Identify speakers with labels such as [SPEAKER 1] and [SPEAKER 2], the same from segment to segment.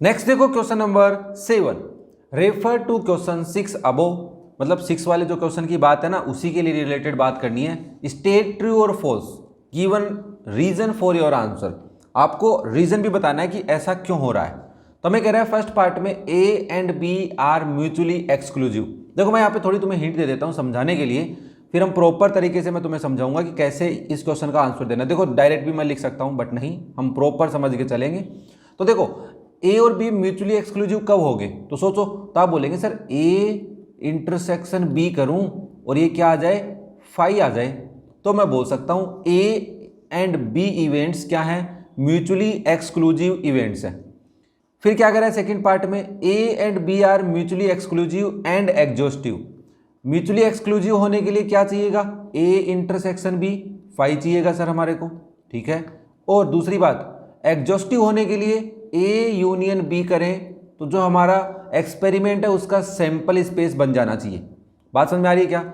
[SPEAKER 1] Next देखो question number 7, refer to question 6 above, मतलब 6 वाले जो क्वेश्चन की बात है ना उसी के लिए रिलेटेड बात करनी है। स्टेट ट्रू और false, given reason for your answer, आपको रीजन भी बताना है कि ऐसा क्यों हो रहा है। तो हमें कह रहा है फर्स्ट पार्ट में A and B are mutually exclusive. देखो मैं यहाँ पे थोड़ी तुम्हें हिंट दे देता हूँ समझाने के लिए, फिर हम प्रॉपर तरीके से मैं तुम्हें समझाऊंगा कि कैसे इस क्वेश्चन का आंसर देना। देखो डायरेक्ट भी मैं लिख सकता हूँ बट नहीं, हम प्रॉपर समझ के चलेंगे। तो देखो ए और बी म्यूचुअली एक्सक्लूसिव कब होंगे, तो सोचो, तो आप बोलेंगे सर ए इंटरसेक्शन बी करूं और ये क्या आ जाए, फाई आ जाए, तो मैं बोल सकता हूं ए एंड बी इवेंट्स क्या हैं, म्यूचुअली एक्सक्लूसिव इवेंट्स हैं। फिर क्या करें सेकंड पार्ट में, A and B are mutually exclusive and exhaustive. Mutually exclusive होने के लिए क्या चाहिएगा, ए इंटरसेक्शन बी फाई चाहिएगा सर हमारे को, ठीक है। और दूसरी बात, एग्जॉस्टिव होने के लिए ए यूनियन बी करें तो जो हमारा एक्सपेरिमेंट है उसका सैंपल स्पेस बन जाना चाहिए। बात समझ में आ रही है क्या,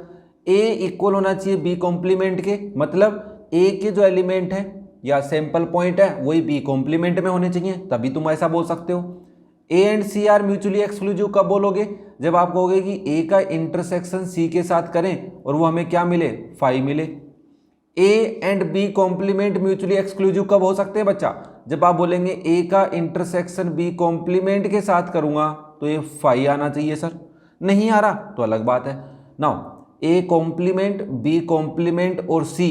[SPEAKER 1] ए इक्वल होना चाहिए बी कॉम्प्लीमेंट के, मतलब ए के जो एलिमेंट है या सैंपल पॉइंट है वही बी कॉम्प्लीमेंट में होने चाहिए, तभी तुम ऐसा बोल सकते हो। A and C are mutually exclusive कब बोलोगे, जब आप कहोगे कि ए का इंटरसेक्शन सी के साथ करें और वो हमें क्या मिले, फाई मिले। A and B complement mutually exclusive कब हो सकते हैं बच्चा, जब आप बोलेंगे ए का इंटरसेक्शन बी कॉम्प्लीमेंट के साथ करूंगा तो ये फाई आना चाहिए सर, नहीं आ रहा तो अलग बात है। Now A complement B complement और सी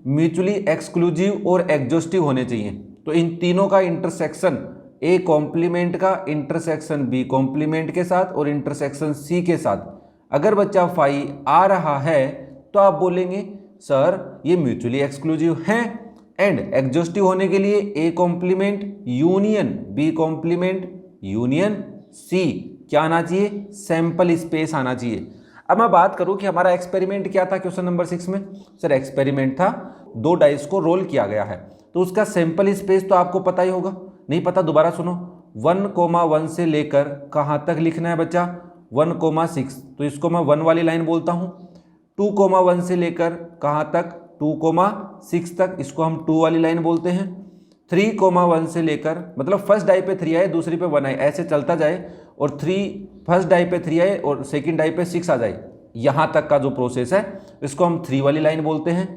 [SPEAKER 1] म्यूचुअली एक्सक्लूसिव और एग्जॉस्टिव होने चाहिए। तो इन तीनों का इंटरसेक्शन, ए कॉम्प्लीमेंट का इंटरसेक्शन बी कॉम्प्लीमेंट के साथ और इंटरसेक्शन सी के साथ अगर बच्चा फाई आ रहा है तो आप बोलेंगे सर ये म्यूचुअली एक्सक्लूसिव हैं। एंड एग्जॉस्टिव होने के लिए A complement union B complement union C क्या आना चाहिए, सैंपल स्पेस आना चाहिए। अब मैं बात करूं कि हमारा एक्सपेरिमेंट क्या था क्वेश्चन नंबर 6 में, सर एक्सपेरिमेंट था 2 डाइस को रोल किया गया है, तो उसका सैंपल स्पेस तो आपको पता ही होगा, नहीं पता दोबारा सुनो। 1,1 से लेकर कहां तक लिखना है बच्चा, 1,6, तो इसको मैं 1 वाली लाइन बोलता हूं। 2,1 से लेकर कहां तक, 2,6 तक, इसको हम 2 वाली लाइन बोलते हैं। 3,1 से लेकर, मतलब फर्स्ट डाई पे 3 आए दूसरी पे 1 आए, ऐसे चलता जाए, और 3 फर्स्ट डाई पे 3 आए और सेकंड डाई पे 6 आ जाए, यहां तक का जो प्रोसेस है इसको हम 3 वाली लाइन बोलते हैं।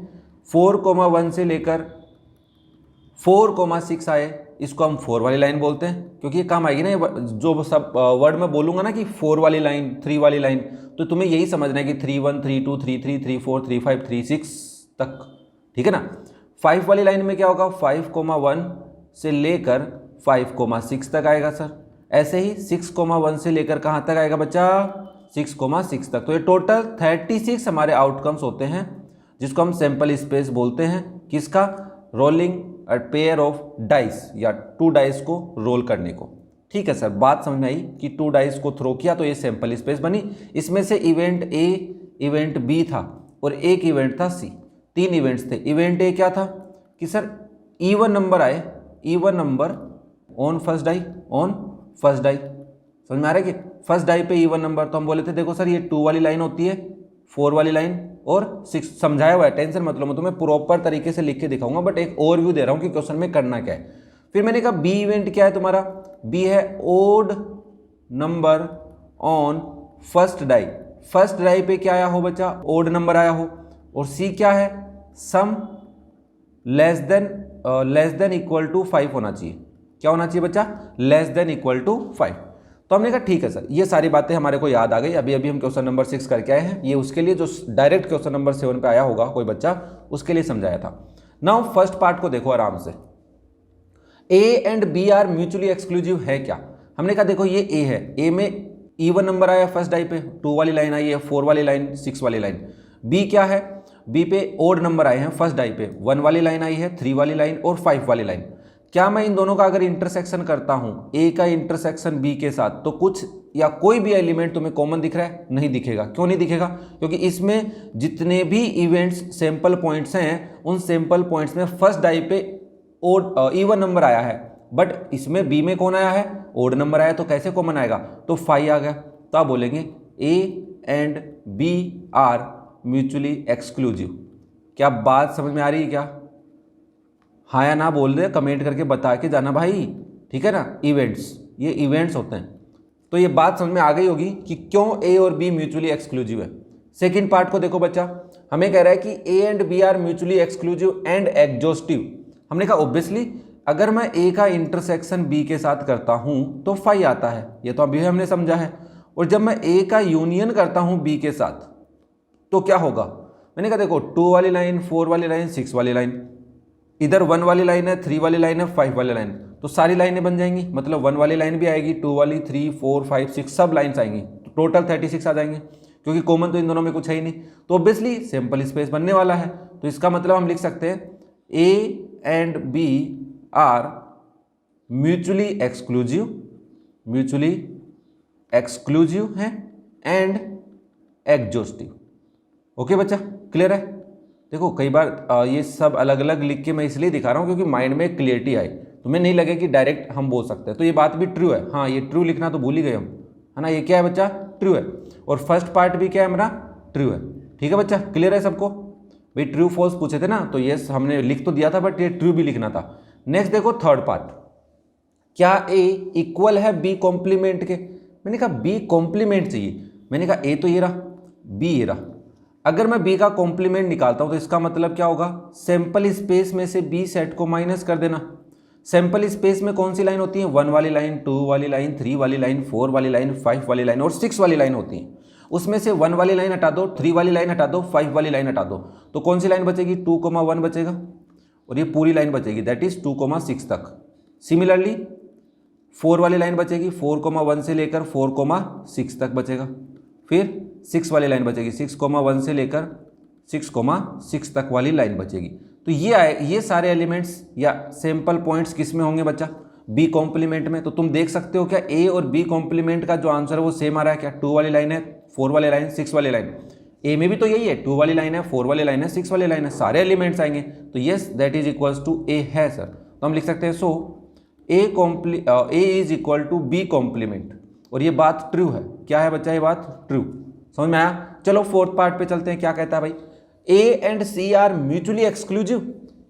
[SPEAKER 1] 4,1 से लेकर 4,6 आए, इसको हम 4 वाली लाइन बोलते हैं, क्योंकि ये काम आएगी ना, जो सब वर्ड में बोलूंगा ना कि 4 वाली लाइन 3 वाली लाइन, तो तुम्हें यही समझना है कि 3,1 3,2 3,3 3,4 3,5 3,6 तक, ठीक है ना। 5 वाली लाइन में क्या होगा, 5,1 से लेकर 5,6 तक आएगा सर। ऐसे ही 6,1 से लेकर कहाँ तक आएगा बच्चा, 6,6 तक। तो ये टोटल 36 हमारे आउटकम्स होते हैं, जिसको हम सैंपल स्पेस बोलते हैं, किसका, rolling a pair of dice या 2 डाइस को रोल करने को। ठीक है सर, बात समझ में आई कि 2 डाइस को थ्रो किया तो ये सैंपल स्पेस बनी। इसमें से इवेंट ए इवेंट बी था और एक इवेंट था सी, 3 इवेंट्स थे। इवेंट ए क्या था कि सर इवन नंबर आए, even number on first die, on first die, समझ में आ रहा है कि फर्स्ट डाई पे इवन नंबर, तो हम बोले थे देखो सर ये 2 वाली लाइन होती है, 4 वाली लाइन और 6, समझाया हुआ है, टेंशन मत लो, मैं तुम्हें प्रॉपर तरीके से लिख के दिखाऊंगा, बट एक ओवरव्यू दे रहा हूँ कि क्वेश्चन में करना क्या है। फिर मैंने कहा बी इवेंट क्या है तुम्हारा, बी है odd number on first die, first die पे क्या आया हो बच्चा, ओड नंबर आया हो। और सी क्या है, sum less than equal to 5 होना चाहिए। क्या होना चाहिए बच्चा, लेस देन इक्वल टू 5। तो हमने कहा ठीक है सर, ये सारी बातें हमारे को याद आ गई। अभी अभी हम क्वेश्चन नंबर 6 करके आए हैं, ये उसके लिए जो डायरेक्ट क्वेश्चन नंबर 7 पे आया होगा कोई बच्चा, उसके लिए समझाया था। नाउ फर्स्ट पार्ट को देखो आराम से, A and B are mutually exclusive है क्या। हमने कहा देखो ये ए है, ए में इवन नंबर आया फर्स्ट डाई पे, 2 वाली लाइन आई है, 4 वाली लाइन, 6 वाली लाइन। बी क्या है, बी पे ओड नंबर आए हैं फर्स्ट डाई पे, 1 वाली लाइन आई है, 3 वाली लाइन और 5 वाली लाइन। क्या मैं इन दोनों का अगर इंटरसेक्शन करता हूं, ए का इंटरसेक्शन बी के साथ, तो कुछ या कोई भी एलिमेंट तुम्हें कॉमन दिख रहा है, नहीं दिखेगा। क्यों नहीं दिखेगा, क्योंकि इसमें जितने भी इवेंट्स सैंपल पॉइंट्स हैं, उन सैंपल पॉइंट्स में फर्स्ट डाई पे ओड इवन नंबर आया है, बट इसमें बी में कौन आया है, ओड नंबर आया, तो कैसे कॉमन आएगा, तो 5 आ गया। तो आप बोलेंगे A and B are mutually exclusive. क्या बात समझ में आ रही है क्या, हाँ या ना बोल दे, कमेंट करके बता के जाना भाई, ठीक है ना। इवेंट्स ये इवेंट्स होते हैं। तो ये बात समझ में आ गई होगी कि क्यों ए और बी म्यूचुअली एक्सक्लूसिव है। सेकंड पार्ट को देखो बच्चा, हमें कह रहा है कि A and B are mutually exclusive and exhaustive. हमने कहा ऑब्वियसली अगर मैं ए का इंटरसेक्शन बी के साथ करता हूं तो फाई आता है, ये तो अभी हमने समझा है। और जब मैं ए का यूनियन करता हूं बी के साथ तो क्या होगा, मैंने कहा देखो 2 वाली लाइन, 4 वाली लाइन, 6 वाली लाइन, इधर 1 वाली लाइन है, 3 वाली लाइन है, 5 वाली लाइन, तो सारी लाइनें बन जाएंगी। मतलब 1 वाली लाइन भी आएगी, 2 वाली, 3, 4, 5, 6 सब लाइन्स आएंगी, तो टोटल 36 आ जाएंगे, क्योंकि कॉमन तो इन दोनों में कुछ है ही नहीं। तो ऑब्वियसली सैंपल स्पेस बनने वाला है। तो इसका मतलब हम लिख सकते हैं A and B are mutually exclusive है एंड एग्जॉस्टिव। ओके बच्चा, क्लियर है। देखो कई बार ये सब अलग अलग लिख के मैं इसलिए दिखा रहा हूँ क्योंकि माइंड में क्लियरिटी आए, तुम्हें नहीं लगे कि डायरेक्ट हम बोल सकते हैं। तो ये बात भी ट्रू है, हाँ ये ट्रू लिखना तो भूल ही गए हम, है ना। ये क्या है बच्चा, ट्रू है। और फर्स्ट पार्ट भी क्या है हमारा, ट्रू है। ठीक है बच्चा, क्लियर है सबको। भाई ट्रू फॉल्स पूछे थे ना, तो ये हमने लिख तो दिया था बट ये ट्रू भी लिखना था। नेक्स्ट देखो थर्ड पार्ट, क्या ए इक्वल है बी कॉम्प्लीमेंट के। मैंने कहा बी कॉम्प्लीमेंट चाहिए, मैंने कहा ए तो ये रहा, बी ये रहा। अगर मैं बी का कॉम्प्लीमेंट निकालता हूं तो इसका मतलब क्या होगा, सैंपल स्पेस में से बी सेट को माइनस कर देना। सैंपल स्पेस में कौन सी लाइन होती है, 1 वाली लाइन, 2 वाली लाइन, 3 वाली लाइन, 4 वाली लाइन, 5 वाली लाइन और 6 वाली लाइन होती है। उसमें से 1 वाली लाइन हटा दो, 3 वाली लाइन हटा दो, 5 वाली लाइन हटा दो, तो कौन सी लाइन बचेगी, 2,1 बचेगा और ये पूरी लाइन बचेगी, दैट इज 2,6 तक। सिमिलरली 4 वाली लाइन बचेगी, 4,1 से लेकर 4,6 तक बचेगा। फिर 6 वाली लाइन बचेगी, 6,1 से लेकर 6,6 तक वाली लाइन बचेगी। तो ये सारे एलिमेंट्स या सैंपल पॉइंट्स किस में होंगे बच्चा, बी कॉम्प्लीमेंट में। तो तुम देख सकते हो क्या ए और बी कॉम्प्लीमेंट का जो आंसर है वो सेम आ रहा है क्या, 2 वाली लाइन है, 4 वाली लाइन, 6 वाली लाइन। ए में भी तो यही है, 2 वाली लाइन है, 4 वाली लाइन है, 6 वाली लाइन है, सारे एलिमेंट्स आएंगे। तो yes that is equals to A है सर। तो हम लिख सकते हैं so A is equal to B complement. और ये बात ट्रू है। क्या है बच्चा, ये बात ट्रू, समझ में आया। चलो फोर्थ पार्ट पे चलते हैं, क्या कहता है भाई, A and C are mutually exclusive.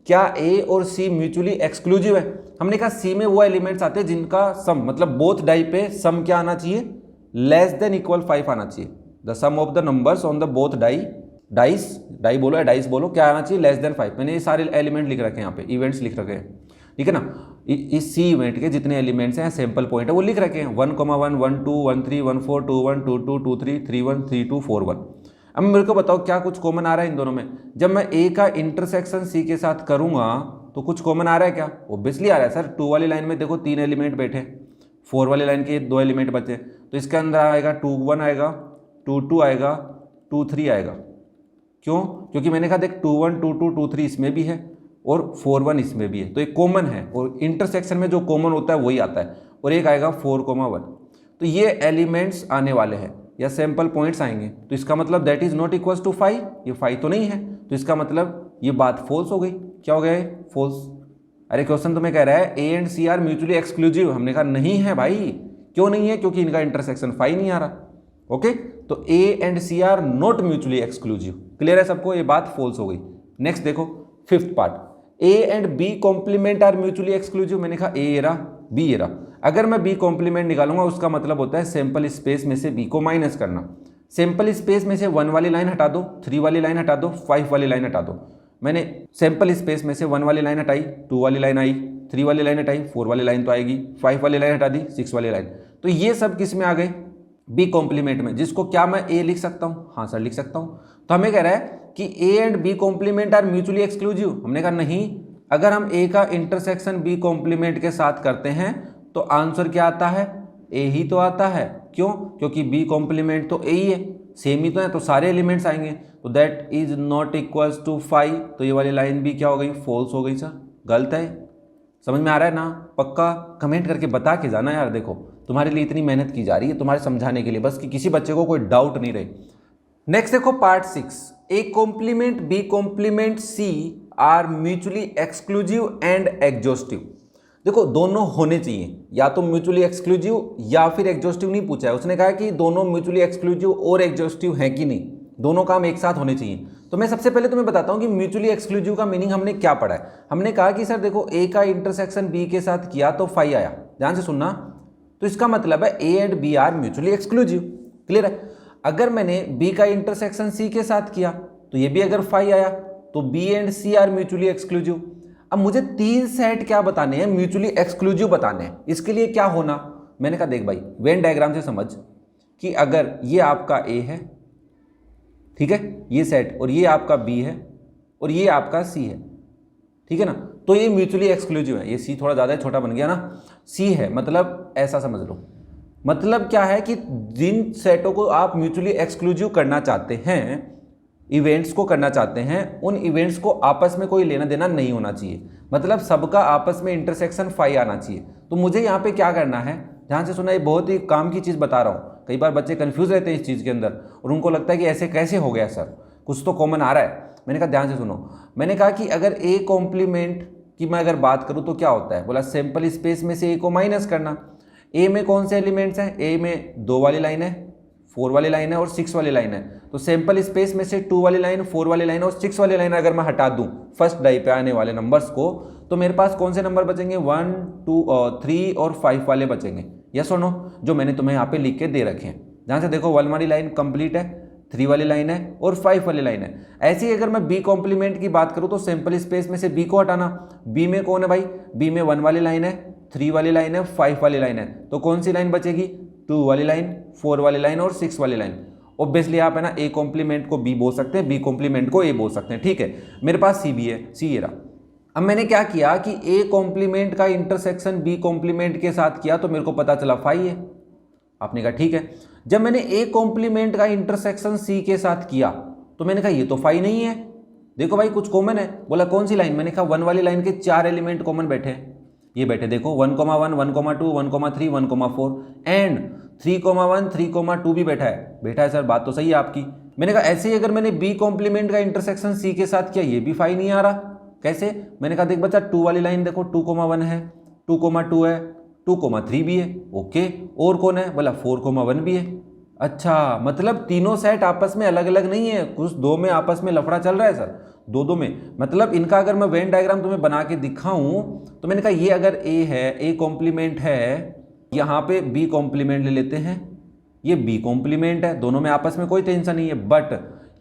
[SPEAKER 1] क्या ए और सी म्यूचुअली एक्सक्लूसिव है। हमने कहा सी में वो एलिमेंट्स आते हैं जिनका सम, मतलब बोथ डाई पे सम क्या आना चाहिए, लेस देन इक्वल 5 आना चाहिए। The sum of the numbers on the both die बोलो या डाइस बोलो, क्या आना चाहिए, लेस देन 5। मैंने ये सारे एलिमेंट लिख रखे हैं यहाँ पे, इवेंट्स लिख रखे हैं, ठीक है ना। इस सी इवेंट के जितने एलिमेंट्स हैं, सैंपल पॉइंट है, वो लिख रखे हैं 1,1, 1, 2, 1, 3, 1, 4, 2, 1, 2, 2, 2, 3, 3, 1, 3, 2, 4, 1। अब मेरे को बताओ क्या कुछ कॉमन आ रहा है इन दोनों में। जब मैं ए का इंटरसेक्शन सी के साथ करूंगा तो कुछ कॉमन आ रहा है क्या, ऑब्वियसली आ रहा है सर। 2 वाली लाइन में देखो 3 एलिमेंट बैठे, 4 वाली लाइन के 2 एलिमेंट बचे, तो इसके अंदर आएगा 2,1 आएगा, 2,2 आएगा, 2,3 आएगा। क्यों, क्योंकि मैंने कहा देख 2,1, 2,2, 2,3 इसमें भी है और 4,1 इसमें भी है, तो एक कॉमन है और इंटरसेक्शन में जो कॉमन होता है वही आता है। और एक आएगा 4,1, तो ये एलिमेंट्स आने वाले हैं या सैंपल पॉइंट्स आएंगे। तो इसका मतलब that is not equals to 5, ये 5 तो नहीं है, तो इसका मतलब ये बात फॉल्स हो गई। क्या हो गया है, फॉल्स। अरे क्वेश्चन तुम्हें कह रहा है A and C are mutually exclusive, हमने कहा नहीं है भाई। क्यों नहीं है, क्योंकि इनका इंटरसेक्शन 5 नहीं आ रहा। ओके, तो A and C are not mutually exclusive. Clear है सबको, ये बात फॉल्स हो गई। नेक्स्ट देखो fifth part, A and B complement are mutually exclusive. मैंने कहा ए ये रहा, बी ये रहा। अगर मैं बी कॉम्प्लीमेंट निकालूंगा उसका मतलब होता है सैंपल स्पेस में से बी को माइनस करना। सैंपल स्पेस में से 1 वाली लाइन हटा दो, 3 वाली लाइन हटा दो, 5 वाली लाइन हटा दो। मैंने सैंपल स्पेस में से 1 वाली लाइन हटाई, 2 वाली लाइन आई, 3 वाली लाइन हटाई, 4 वाली लाइन तो आएगी, 5 वाली लाइन हटा दी, 6 वाली लाइन। तो ये सब किस में आ गए, बी कॉम्प्लीमेंट में, जिसको क्या मैं ए लिख सकता हूँ, हाँ सर लिख सकता हूँ। तो हमें कह रहा है कि A and B complement are mutually exclusive. हमने कहा नहीं, अगर हम ए का इंटरसेक्शन बी कॉम्प्लीमेंट के साथ करते हैं तो आंसर क्या आता है, ए ही तो आता है। क्यों, क्योंकि बी कॉम्प्लीमेंट तो ए ही है, सेम ही तो है, तो सारे एलिमेंट्स आएंगे। तो that is not equals to 5, तो ये वाली लाइन भी क्या हो गई, फॉल्स हो गई सर, गलत है। समझ में आ रहा है ना, पक्का कमेंट करके बता के जाना यार। देखो तुम्हारे लिए इतनी मेहनत की जा रही है तुम्हारे समझाने के लिए, बस कि किसी बच्चे को कोई डाउट नहीं रहे। नेक्स्ट देखो part 6, A complement B complement C are mutually exclusive and exhaustive. देखो दोनों होने चाहिए, या तो म्यूचुअली एक्सक्लूसिव या फिर एग्जॉस्टिव नहीं पूछा है। उसने कहा कि दोनों म्यूचुअली एक्सक्लूसिव और एग्जॉस्टिव हैं कि नहीं, दोनों काम एक साथ होने चाहिए। तो मैं सबसे पहले तुम्हें बताता हूं कि म्यूचुअली एक्सक्लूसिव का मीनिंग हमने क्या पढ़ा है। हमने कहा कि सर देखो ए का इंटरसेक्शन बी के साथ किया तो 5 आया, ध्यान से सुनना। तो इसका मतलब है A and B are mutually exclusive. Clear है। अगर मैंने बी का इंटरसेक्शन सी के साथ किया तो ये भी अगर फाई आया तो B and C are mutually exclusive. अब मुझे 3 सेट क्या बताने हैं, म्यूचुअली एक्सक्लूसिव बताने हैं। इसके लिए क्या होना, मैंने कहा देख भाई वेन डायग्राम से समझ कि अगर ये आपका ए है, ठीक है, ये सेट, और ये आपका बी है और ये आपका सी है, ठीक है ना, तो ये म्यूचुअली एक्सक्लूसिव है। ये सी थोड़ा ज़्यादा छोटा बन गया ना, सी है, मतलब ऐसा समझ लो। मतलब क्या है कि जिन सेटों को आप म्यूचुअली एक्सक्लूसिव करना चाहते हैं, इवेंट्स को करना चाहते हैं, उन इवेंट्स को आपस में कोई लेना देना नहीं होना चाहिए। मतलब सबका आपस में इंटरसेक्शन फाई आना चाहिए। तो मुझे यहाँ पे क्या करना है, ध्यान से सुना, ये बहुत ही काम की चीज़ बता रहा हूँ। कई बार बच्चे कंफ्यूज रहते हैं इस चीज़ के अंदर और उनको लगता है कि ऐसे कैसे हो गया सर, कुछ तो कॉमन आ रहा है। मैंने कहा ध्यान से सुनो, मैंने कहा कि अगर ए कॉम्प्लीमेंट की मैं अगर बात करूँ तो क्या होता है, बोला सैंपल स्पेस में से ए को माइनस करना। ए में कौन से एलिमेंट्स हैं, ए में 2 वाली लाइन है, 4 वाली लाइन है और 6 वाली लाइन है। तो सैंपल स्पेस में से 2 वाली लाइन, 4 वाली लाइन और 6 वाली लाइन अगर मैं हटा दूं फर्स्ट डाई पे आने वाले नंबर्स को, तो मेरे पास कौन से नंबर बचेंगे, 1, 2, 3 और 5 वाले बचेंगे। यस और नो, जो मैंने तुम्हें यहाँ पे लिख के दे रखे हैं। ध्यान से देखो, 1 वाली लाइन कंप्लीट है, 3 वाली लाइन है और 5 वाली लाइन है। ऐसे ही अगर मैं बी कॉम्प्लीमेंट की बात करूँ तो सैंपल स्पेस में से बी को हटाना। बी में कौन है भाई, बी में 1 वाली लाइन है, 3 वाली लाइन है, 5 वाली लाइन है। तो कौन सी लाइन बचेगी, 2 वाली लाइन, 4 वाली लाइन और 6 वाली लाइन। ऑब्वियसली आप है ना ए कॉम्प्लीमेंट को बी बोल सकते हैं, बी कॉम्प्लीमेंट को ए बोल सकते हैं, ठीक है। मेरे पास सी भी है, सी ये रहा। अब मैंने क्या किया कि ए कॉम्प्लीमेंट का इंटरसेक्शन बी कॉम्प्लीमेंट के साथ किया तो मेरे को पता चला फाई है। आपने कहा ठीक है। जब मैंने ए कॉम्प्लीमेंट का इंटरसेक्शन सी के साथ किया तो मैंने कहा ये तो फाई नहीं है, देखो भाई कुछ कॉमन है। बोला कौन सी लाइन, मैंने कहा 1 वाली लाइन के 4 एलिमेंट कॉमन बैठे हैं। ये बैठे देखो 1,1, 1,2, 1,3, 1,4 एंड 3,1, 3,2 भी बैठा है सर, बात तो सही है आपकी। मैंने कहा ऐसे ही अगर मैंने बी कॉम्प्लीमेंट का इंटरसेक्शन सी के साथ किया ये भी फाई नहीं आ रहा, कैसे। मैंने कहा देख बच्चा 2 वाली लाइन देखो 2,1 है, 2,2 है, 2,3 भी है, ओके। और कौन है, बोला 4,1 भी है। अच्छा, मतलब तीनों सेट आपस में अलग अलग नहीं है, कुछ 2 में आपस में लफड़ा चल रहा है सर, 2 में। मतलब इनका अगर मैं वेन डायग्राम तुम्हें बना के दिखाऊं तो मैंने कहा ये अगर ए है, ए कॉम्प्लीमेंट है, यहाँ पे बी कॉम्प्लीमेंट ले लेते हैं, ये बी कॉम्प्लीमेंट है, दोनों में आपस में कोई टेंशन नहीं है। बट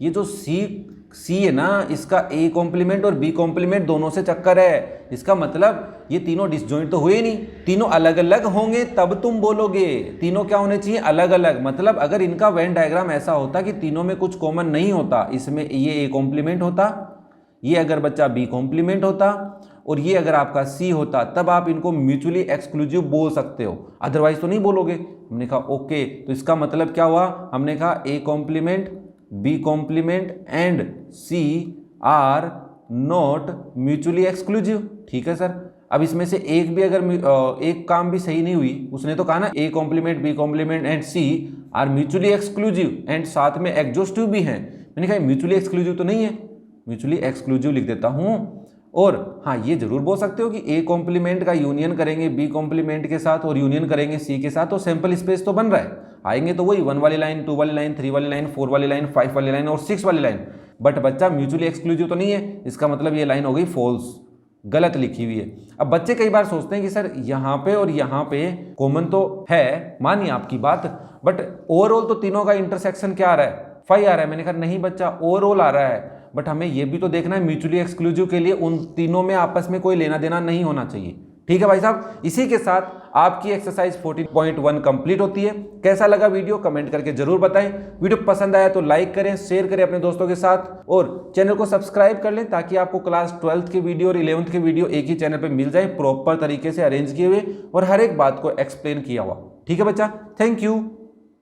[SPEAKER 1] ये जो सी है ना, इसका ए कॉम्प्लीमेंट और बी कॉम्प्लीमेंट दोनों से चक्कर है। इसका मतलब ये तीनों डिसजॉइंट तो हुए नहीं, तीनों अलग अलग होंगे तब तुम बोलोगे। तीनों क्या होने चाहिए, अलग अलग। मतलब अगर इनका वेन डायग्राम ऐसा होता कि तीनों में कुछ कॉमन नहीं होता, इसमें ये ए कॉम्प्लीमेंट होता, ये अगर बच्चा बी कॉम्प्लीमेंट होता और ये अगर आपका सी होता, तब आप इनको म्यूचुअली एक्सक्लूसिव बोल सकते हो, अदरवाइज तो नहीं बोलोगे। हमने कहा ओके, तो इसका मतलब क्या हुआ, हमने कहा A complement, B complement and C are not mutually exclusive. ठीक है सर। अब इसमें से एक भी अगर एक काम भी सही नहीं हुई, उसने तो कहा ना A complement, B complement and C are mutually exclusive and साथ में एग्जॉस्टिव भी हैं। मैंने कहा म्यूचुअली एक्सक्लूसिव तो नहीं है, म्यूचुअली एक्सक्लूसिव लिख देता हूं। और हाँ, ये जरूर बोल सकते हो कि ए कॉम्प्लीमेंट का यूनियन करेंगे बी कॉम्प्लीमेंट के साथ और यूनियन करेंगे सी के साथ, तो सैंपल स्पेस तो बन रहा है, आएंगे तो वही 1 वाली लाइन, 2 वाली लाइन, 3 वाली लाइन, 4 वाली लाइन, 5 वाली लाइन और 6 वाली लाइन। बट बच्चा म्यूचुअली एक्सक्लूसिव तो नहीं है, इसका मतलब ये लाइन हो गई फॉल्स, गलत लिखी हुई है। अब बच्चे कई बार सोचते हैं कि सर यहाँ पे और यहाँ पे कॉमन तो है, मानिए आपकी बात, बट ओवरऑल तो तीनों का इंटरसेक्शन क्या आ रहा है, फाई आ रहा है। मैंने कहा नहीं बच्चा, ओवरऑल आ रहा है, बट हमें यह भी तो देखना है म्यूचुअली एक्सक्लूसिव के लिए उन तीनों में आपस में कोई लेना देना नहीं होना चाहिए। ठीक है भाई साहब, इसी के साथ आपकी एक्सरसाइज 14.1 कंप्लीट होती है। कैसा लगा वीडियो कमेंट करके जरूर बताएं। वीडियो पसंद आया तो लाइक करें, शेयर करें अपने दोस्तों के साथ और चैनल को सब्सक्राइब कर लें ताकि आपको क्लास 12th के वीडियो और 11th के वीडियो एक ही चैनल पर मिल जाए, प्रॉपर तरीके से अरेंज किए हुए और हर एक बात को एक्सप्लेन किया हुआ। ठीक है बच्चा, थैंक यू।